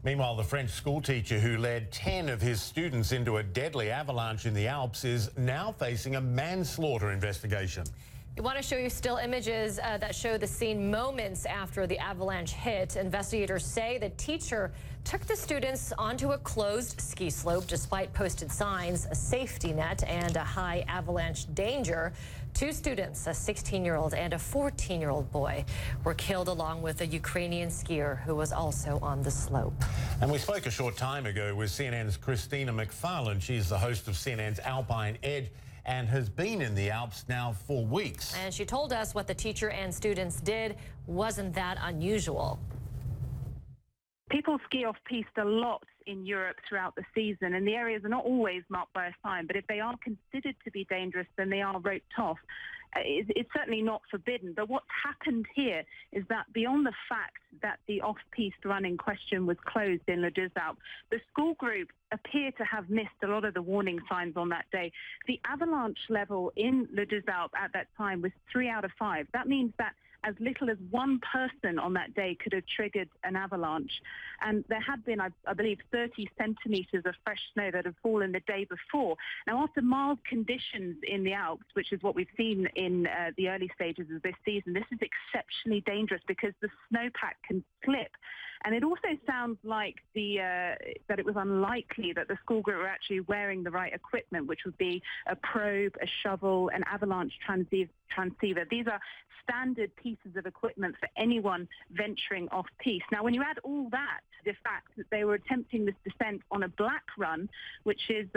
Meanwhile, the French schoolteacher who led 10 of his students into a deadly avalanche in the Alps is now facing a manslaughter investigation. We want to show you still images that show the scene moments after the avalanche hit. Investigators say the teacher took the students onto a closed ski slope despite posted signs, a safety net, and a high avalanche danger. Two students, a 16-year-old and a 14-year-old boy, were killed along with a Ukrainian skier who was also on the slope. And we spoke a short time ago with CNN's Christina McFarlane. She's the host of CNN's Alpine Edge and has been in the Alps now for weeks. And she told us what the teacher and students did wasn't that unusual. People ski off-piste a lot in Europe throughout the season, and the areas are not always marked by a sign, but if they are considered to be dangerous, then they are roped off. It's certainly not forbidden, but what's happened here is that beyond the fact that the off-piste run in question was closed in Le Deux Alpes, the school group appear to have missed a lot of the warning signs on that day. The avalanche level in Le Deux Alpes at that time was 3 out of 5. That means that as little as one person on that day could have triggered an avalanche. And there had been, I believe, 30 centimetres of fresh snow that had fallen the day before. Now, after mild conditions in the Alps, which is what we've seen in the early stages of this season, this is exceptionally dangerous because the snowpack can slip. And it also sounds like that it was unlikely that the school group were actually wearing the right equipment, which would be a probe, a shovel, an avalanche transceiver. These are standard pieces of equipment for anyone venturing off-piste. Now, when you add all that to the fact that they were attempting this descent on a black run, which is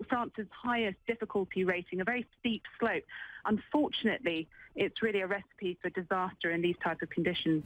France's highest difficulty rating, a very steep slope, unfortunately, it's really a recipe for disaster in these type of conditions.